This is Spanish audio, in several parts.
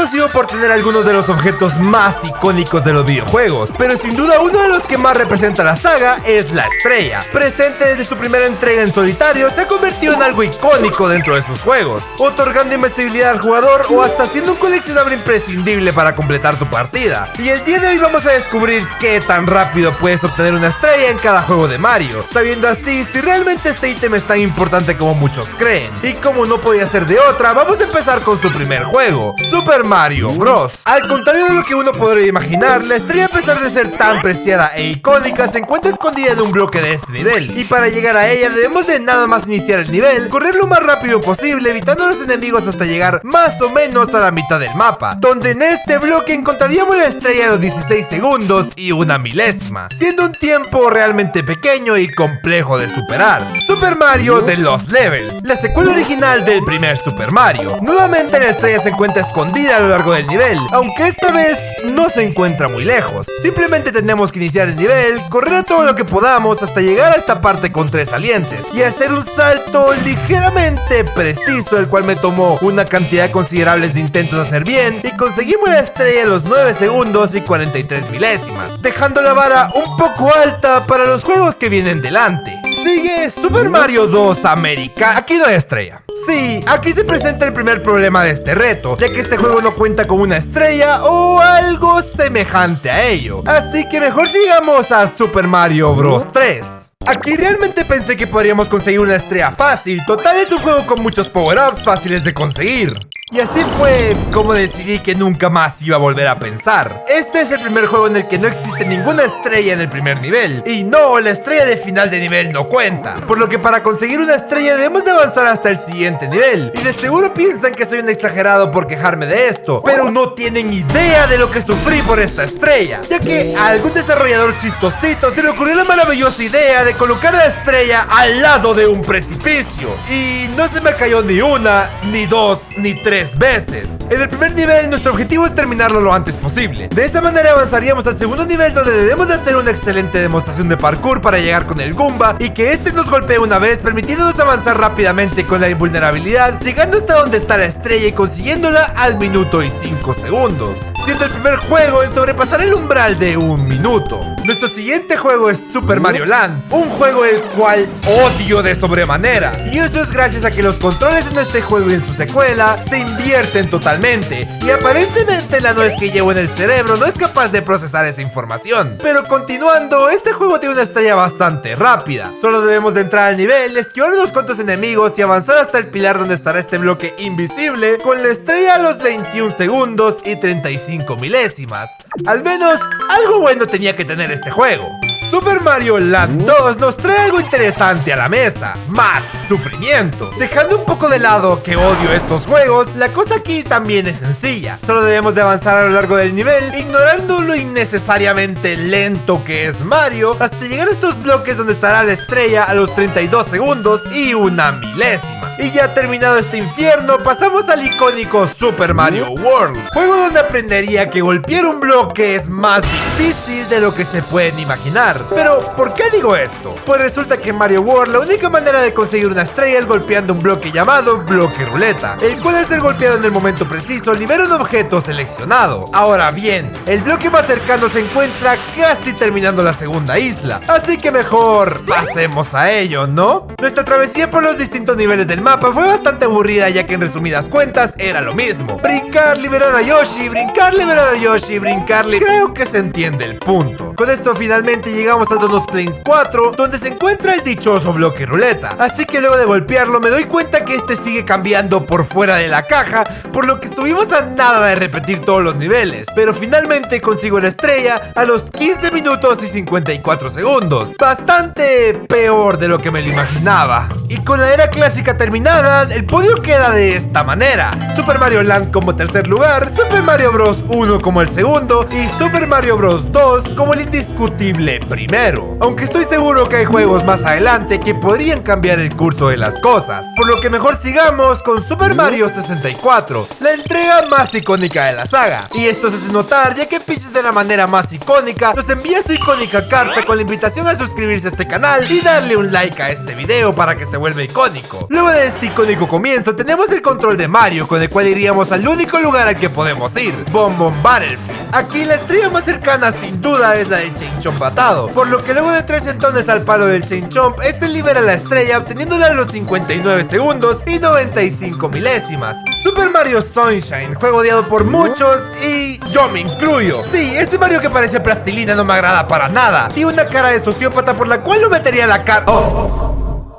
conocido por tener algunos de los objetos más icónicos de los videojuegos, pero sin duda uno de los que más representa la saga es la estrella. Presente desde su primera entrega en solitario, se ha convertido en algo icónico dentro de sus juegos, otorgando invencibilidad al jugador o hasta siendo un coleccionable imprescindible para completar tu partida. Y el día de hoy vamos a descubrir qué tan rápido puedes obtener una estrella en cada juego de Mario, sabiendo así si realmente este ítem es tan importante como muchos creen. Y como no podía ser de otra, vamos a empezar con su primer juego, Super Mario Bros. Al contrario de lo que uno podría imaginar, la estrella, a pesar de ser tan preciada e icónica, se encuentra escondida en un bloque de este nivel, y para llegar a ella debemos de nada más iniciar el nivel, correr lo más rápido posible, evitando a los enemigos hasta llegar más o menos a la mitad del mapa, donde en este bloque encontraríamos la estrella a los 16 segundos y una milésima, siendo un tiempo realmente pequeño y complejo de superar. Super Mario The Lost Levels, la secuela original del primer Super Mario. Nuevamente la estrella se encuentra escondida a lo largo del nivel, aunque esta vez no se encuentra muy lejos. Simplemente tenemos que iniciar el nivel, correr todo lo que podamos hasta llegar a esta parte con 3 salientes y hacer un salto ligeramente preciso, el cual me tomó una cantidad considerable de intentos de hacer bien, y conseguimos la estrella a los 9 segundos y 43 milésimas, dejando la vara un poco alta para los juegos que vienen delante. Sigue Super Mario 2 América. Aquí no hay estrella. Sí, aquí se presenta el primer problema de este reto, ya que este juego no cuenta con una estrella o algo semejante a ello. Así que mejor sigamos a Super Mario Bros 3. Aquí realmente pensé que podríamos conseguir una estrella fácil. Total, es un juego con muchos power-ups fáciles de conseguir. Y así fue como decidí que nunca más iba a volver a pensar. Este es el primer juego en el que no existe ninguna estrella en el primer nivel. Y no, la estrella de final de nivel no cuenta. Por lo que para conseguir una estrella debemos de avanzar hasta el siguiente nivel. Y de seguro piensan que soy un exagerado por quejarme de esto, pero no tienen idea de lo que sufrí por esta estrella, ya que a algún desarrollador chistosito se le ocurrió la maravillosa idea de colocar la estrella al lado de un precipicio. Y no se me cayó ni una, ni dos, ni 3 veces. En el primer nivel nuestro objetivo es terminarlo lo antes posible. De esa manera avanzaríamos al segundo nivel, donde debemos de hacer una excelente demostración de parkour para llegar con el Goomba y que este nos golpee una vez, permitiéndonos avanzar rápidamente con la invulnerabilidad, llegando hasta donde está la estrella y consiguiéndola al minuto y 5 segundos, siendo el primer juego en sobrepasar el umbral de 1 minuto. Nuestro siguiente juego es Super Mario Land, un juego el cual odio de sobremanera, y eso es gracias a que los controles en este juego y en su secuela se invierten totalmente, y aparentemente la nuez que llevo en el cerebro no es capaz de procesar esa información. Pero continuando, este juego tiene una estrella bastante rápida. Solo debemos de entrar al nivel, esquivar unos cuantos enemigos y avanzar hasta el pilar donde estará este bloque invisible, con la estrella a los 21 segundos y 35 milésimas. Al menos algo bueno tenía que tener este juego. Super Mario Land 2 nos trae algo interesante a la mesa: más sufrimiento. Dejando un poco de lado que odio estos juegos, la cosa aquí también es sencilla. Solo debemos de avanzar a lo largo del nivel, ignorando lo innecesariamente lento que es Mario, hasta llegar a estos bloques donde estará la estrella a los 32 segundos y una milésima. Y ya terminado este infierno, pasamos al icónico Super Mario World, juego donde aprendería que golpear un bloque es más difícil de lo que se pueden imaginar. Pero, ¿por qué digo esto? Pues resulta que en Mario World la única manera de conseguir una estrella es golpeando un bloque llamado bloque ruleta, el cual, al ser golpeado en el momento preciso, libera un objeto seleccionado. Ahora bien, el bloque más cercano se encuentra casi terminando la segunda isla, así que mejor pasemos a ello, ¿no? Nuestra travesía por los distintos niveles del mapa fue bastante aburrida, ya que en resumidas cuentas era lo mismo: brincar, liberar a Yoshi, brincar, liberar a Yoshi, brincar, creo que se entiende el punto. Con esto finalmente llegamos a Donut Plains 4, donde se encuentra el dichoso bloque ruleta. Así que luego de golpearlo me doy cuenta que este sigue cambiando por fuera de la caja, por lo que estuvimos a nada de repetir todos los niveles. Pero finalmente consigo la estrella a los 15 minutos y 54 segundos. Bastante peor de lo que me lo imaginaba. Y con la era clásica terminada, el podio queda de esta manera: Super Mario Land como tercer lugar, Super Mario Bros 1 como el segundo y Super Mario Bros 2 como el indiscutible primero. Aunque estoy seguro que hay juegos más adelante que podrían cambiar el curso de las cosas. Por lo que mejor sigamos con Super Mario 64, la entrega más icónica de la saga. Y esto se hace notar ya que Peach de la manera más icónica nos envía su icónica carta con la invitación a suscribirse a este canal y darle un like a este video para que se vuelva icónico. Luego de este icónico comienzo tenemos el control de Mario, con el cual iríamos al único lugar al que podemos ir, Boom Boom Battlefield. Aquí la estrella más cercana sin duda es la del Chain Chomp atado, por lo que luego de 3 sentones al palo del Chain Chomp, este libera la estrella obteniéndola a los 59 segundos y 95 milésimas. Super Mario Sunshine, juego odiado por muchos y yo me incluyo. Sí, ese Mario que parece plastilina no me agrada para nada. Tiene una cara de sociópata por la cual no metería la cara.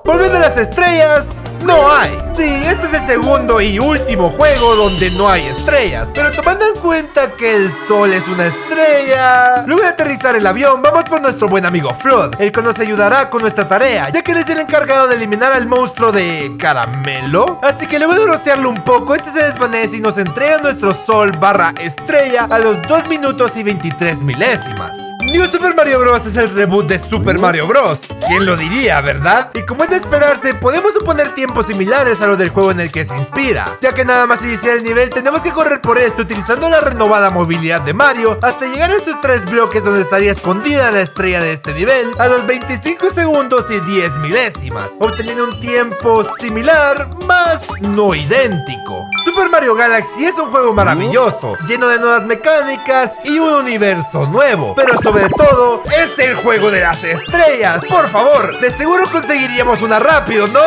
Volviendo a las estrellas, no hay. Sí, este es el segundo y último juego donde no hay estrellas. Pero tomando en cuenta que el sol es una estrella, luego de aterrizar el avión, vamos por nuestro buen amigo Flood, el que nos ayudará con nuestra tarea, ya que él es el encargado de eliminar al monstruo de caramelo. Así que luego de rociarlo un poco, este se desvanece y nos entrega nuestro sol barra estrella a los 2 minutos y 23 milésimas. New Super Mario Bros. Es el reboot de Super Mario Bros. ¿Quién lo diría, verdad? Y como es de esperarse, podemos suponer tiempos similares a los del juego en el que se inspira, ya que nada más iniciar el nivel tenemos que correr por esto utilizando la renovada movilidad de Mario hasta llegar a estos 3 bloques donde estaría escondida la estrella de este nivel a los 25 segundos y 10 milésimas, obteniendo un tiempo similar, más no idéntico. Super Mario Galaxy es un juego maravilloso, lleno de nuevas mecánicas y un universo nuevo, pero sobre todo es el juego de las estrellas. Por favor, de seguro conseguiríamos una rápido, ¿no?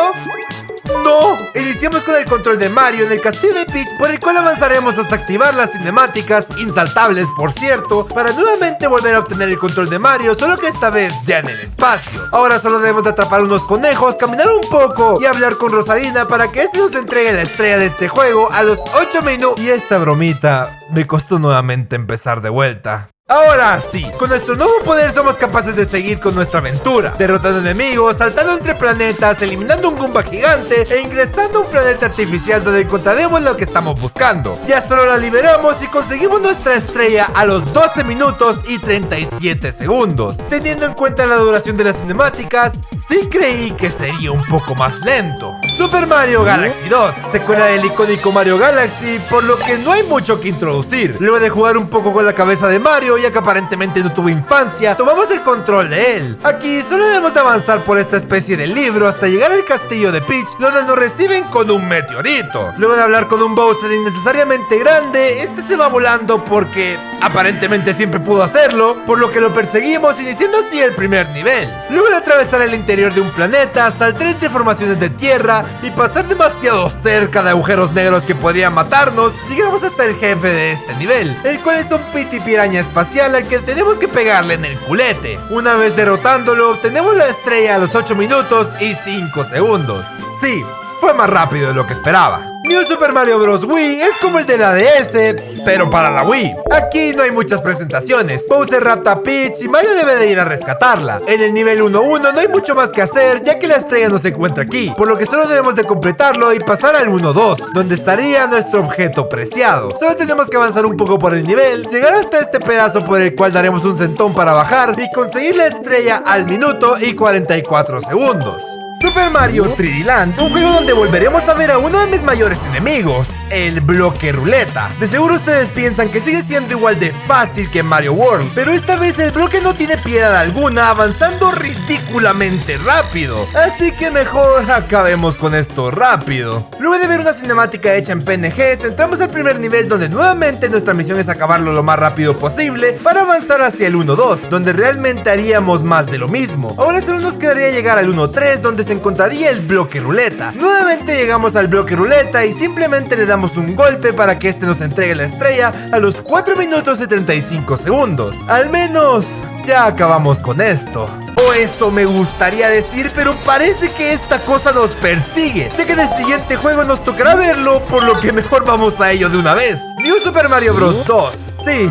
¡No! Iniciamos con el control de Mario en el castillo de Peach, por el cual avanzaremos hasta activar las cinemáticas, insaltables por cierto, para nuevamente volver a obtener el control de Mario, solo que esta vez ya en el espacio. Ahora solo debemos de atrapar unos conejos, caminar un poco y hablar con Rosalina para que este nos entregue la estrella de este juego a los 8 minutos. Y esta bromita me costó nuevamente empezar de vuelta. Ahora sí, con nuestro nuevo poder somos capaces de seguir con nuestra aventura, derrotando enemigos, saltando entre planetas, eliminando un Goomba gigante e ingresando a un planeta artificial donde encontraremos lo que estamos buscando. Ya solo la liberamos y conseguimos nuestra estrella a los 12 minutos y 37 segundos. Teniendo en cuenta la duración de las cinemáticas, sí creí que sería un poco más lento. Super Mario Galaxy 2, secuela del icónico Mario Galaxy, por lo que no hay mucho que introducir. Luego de jugar un poco con la cabeza de Mario, ya que aparentemente no tuvo infancia, tomamos el control de él. Aquí solo debemos de avanzar por esta especie de libro hasta llegar al castillo de Peach, donde nos reciben con un meteorito. Luego de hablar con un Bowser innecesariamente grande, este se va volando porque aparentemente siempre pudo hacerlo, por lo que lo perseguimos, iniciando así el primer nivel. Luego de atravesar el interior de un planeta, saltar entre formaciones de tierra y pasar demasiado cerca de agujeros negros que podrían matarnos, llegamos hasta el jefe de este nivel, el cual es un Piti Piraña espacial al que tenemos que pegarle en el culete. Una vez derrotándolo, obtenemos la estrella a los 8 minutos y 5 segundos. Sí, fue más rápido de lo que esperaba. New Super Mario Bros. Wii es como el de la DS, pero para la Wii. Aquí no hay muchas presentaciones. Bowser rapta a Peach y Mario debe de ir a rescatarla. En el nivel 1-1 no hay mucho más que hacer, ya que la estrella no se encuentra aquí, por lo que solo debemos de completarlo y pasar al 1-2, donde estaría nuestro objeto preciado. Solo tenemos que avanzar un poco por el nivel, llegar hasta este pedazo por el cual daremos un centón para bajar y conseguir la estrella al minuto y 44 segundos. Super Mario 3D Land, un juego donde volveremos a ver a uno de mis mayores enemigos, el bloque ruleta. De seguro ustedes piensan que sigue siendo igual de fácil que Mario World, pero esta vez el bloque no tiene piedad alguna, avanzando ridículamente rápido. Así que mejor acabemos con esto rápido. Luego de ver una cinemática hecha en PNG, entramos al primer nivel donde nuevamente nuestra misión es acabarlo lo más rápido posible para avanzar hacia el 1-2, donde realmente haríamos más de lo mismo. Ahora solo nos quedaría llegar al 1-3, donde se encontraría el bloque ruleta. Nuevamente llegamos al bloque ruleta y simplemente le damos un golpe para que este nos entregue la estrella a los 4 minutos y 35 segundos. Al menos ya acabamos con esto. O eso me gustaría decir, pero parece que esta cosa nos persigue, ya que en el siguiente juego nos tocará verlo, por lo que mejor vamos a ello de una vez. New Super Mario Bros. 2. Sí,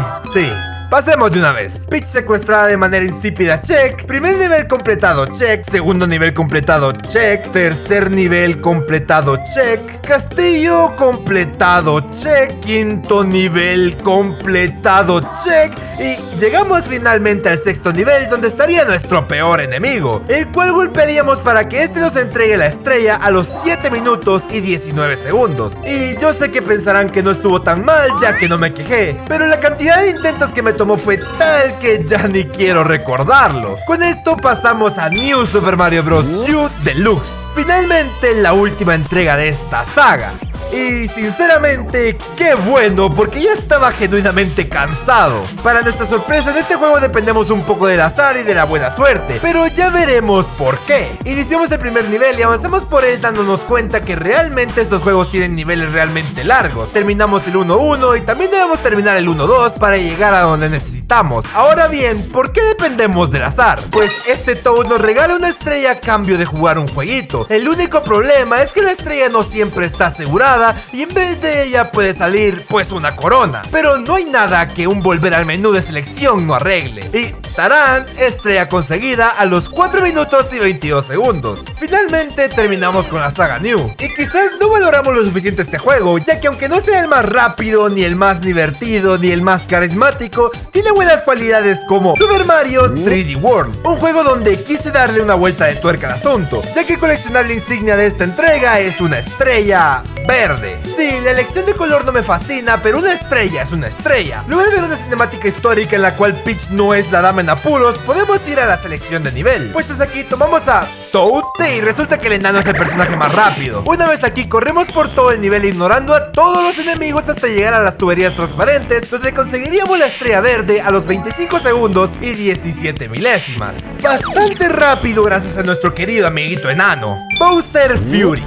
Pasemos de una vez. Peach secuestrada de manera insípida, check. Primer nivel completado, check. Segundo nivel completado, check. Tercer nivel completado, check. Castillo completado, check. Quinto nivel completado, check. Y llegamos finalmente al sexto nivel, donde estaría nuestro peor enemigo, el cual golpearíamos para que este nos entregue la estrella a los 7 minutos y 19 segundos. Y yo sé que pensarán que no estuvo tan mal, ya que no me quejé, pero la cantidad de intentos que me tomó fue tal que ya ni quiero recordarlo. Con esto pasamos a New Super Mario Bros. U Deluxe, finalmente la última entrega de esta saga. Y sinceramente, qué bueno, porque ya estaba genuinamente cansado. Para nuestra sorpresa, en este juego dependemos un poco del azar y de la buena suerte, pero ya veremos por qué. Iniciamos el primer nivel y avanzamos por él dándonos cuenta que realmente estos juegos tienen niveles realmente largos. Terminamos el 1-1 y también debemos terminar el 1-2 para llegar a donde necesitamos. Ahora bien, ¿por qué dependemos del azar? Pues este Toad nos regala una estrella a cambio de jugar un jueguito. El único problema es que la estrella no siempre está asegurada y en vez de ella puede salir pues una corona, pero no hay nada que un volver al menú de selección no arregle. Y ¡tarán! Estrella conseguida a los 4 minutos y 22 segundos. Finalmente terminamos con la saga New, y quizás no valoramos lo suficiente este juego, ya que aunque no sea el más rápido, ni el más divertido, ni el más carismático, tiene buenas cualidades como Super Mario 3D World, un juego donde quise darle una vuelta de tuerca al asunto, ya que coleccionar la insignia de esta entrega es una estrella verde. Sí, la elección de color no me fascina, pero una estrella es una estrella. Luego de ver una cinemática histórica en la cual Peach no es la dama en apuros, podemos ir a la selección de nivel. Puestos aquí, tomamos a Toad. Sí, resulta que el enano es el personaje más rápido. Una vez aquí, corremos por todo el nivel ignorando a todos los enemigos hasta llegar a las tuberías transparentes, donde conseguiríamos la estrella verde a los 25 segundos y 17 milésimas. Bastante rápido gracias a nuestro querido amiguito enano, Bowser Fury.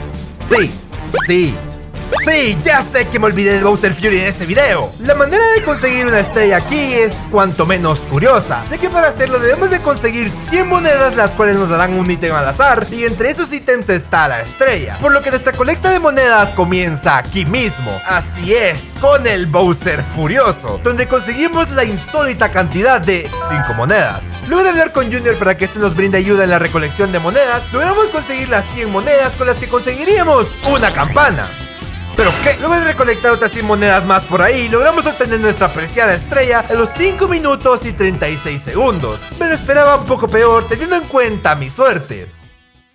Sí, ya sé que me olvidé de Bowser Fury en este video. La manera de conseguir una estrella aquí es cuanto menos curiosa, ya que para hacerlo debemos de conseguir 100 monedas, las cuales nos darán un ítem al azar, y entre esos ítems está la estrella, por lo que nuestra colecta de monedas comienza aquí mismo. Así es, con el Bowser Furioso, donde conseguimos la insólita cantidad de 5 monedas. Luego de hablar con Junior para que este nos brinde ayuda en la recolección de monedas, logramos conseguir las 100 monedas con las que conseguiríamos una campana. ¿Pero qué? Luego de recolectar otras 100 monedas más por ahí, logramos obtener nuestra preciada estrella a los 5 minutos y 36 segundos. Me lo esperaba un poco peor teniendo en cuenta mi suerte.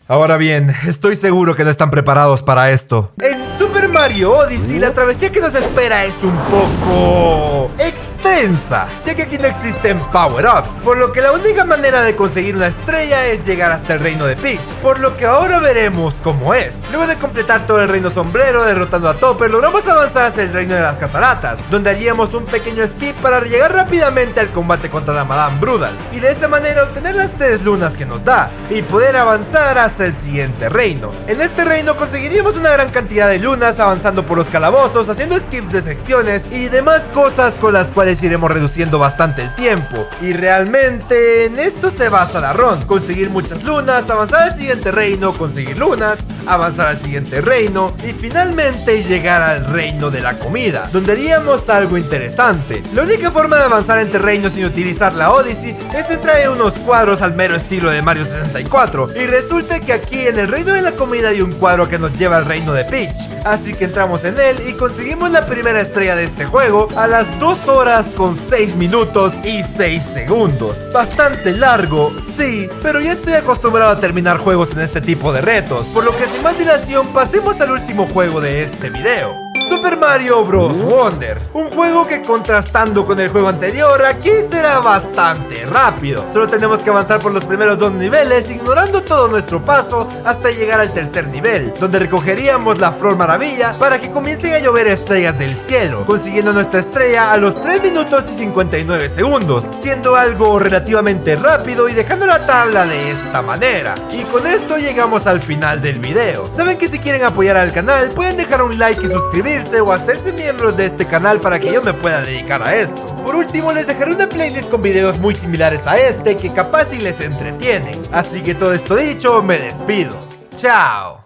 Ahora bien, estoy seguro que no están preparados para esto. En Super Mario Odyssey, la travesía que nos espera es un poco extensa, ya que aquí no existen power-ups, por lo que la única manera de conseguir una estrella es llegar hasta el reino de Peach, por lo que ahora veremos cómo es. Luego de completar todo el reino sombrero, derrotando a Topper, logramos avanzar hacia el reino de las cataratas, donde haríamos un pequeño skip para llegar rápidamente al combate contra la Madame Brutal, y de esa manera obtener las 3 lunas que nos da, y poder avanzar hacia el siguiente reino. En este reino conseguiríamos una gran cantidad de lunas avanzando por los calabozos, haciendo skips de secciones y demás cosas con las cuales iremos reduciendo bastante el tiempo. Y realmente en esto se basa la run: conseguir muchas lunas, avanzar al siguiente reino, conseguir lunas, avanzar al siguiente reino y finalmente llegar al reino de la comida, donde haríamos algo interesante. La única forma de avanzar entre reinos sin utilizar la Odyssey es entrar en unos cuadros al mero estilo de Mario 64, y resulta que aquí en el reino de la comida hay un cuadro que nos lleva al reino de Peach, así que entramos en él y conseguimos la primera estrella de este juego a las 2 horas con 6 minutos y 6 segundos. Bastante largo, sí, pero ya estoy acostumbrado a terminar juegos en este tipo de retos, por lo que sin más dilación pasemos al último juego de este video: Super Mario Bros. Wonder, un juego que, contrastando con el juego anterior, aquí será bastante rápido. Solo tenemos que avanzar por los primeros 2 niveles, ignorando todo nuestro paso hasta llegar al tercer nivel, donde recogeríamos la Flor Maravilla para que comiencen a llover estrellas del cielo, consiguiendo nuestra estrella a los 3 minutos y 59 segundos, siendo algo relativamente rápido y dejando la tabla de esta manera. Y con esto llegamos al final del video. Saben que si quieren apoyar al canal, pueden dejar un like y suscribirse o hacerse miembros de este canal para que yo me pueda dedicar a esto. Por último, les dejaré una playlist con videos muy similares a este que capaz si les entretienen. Así que todo esto dicho, me despido. ¡Chao!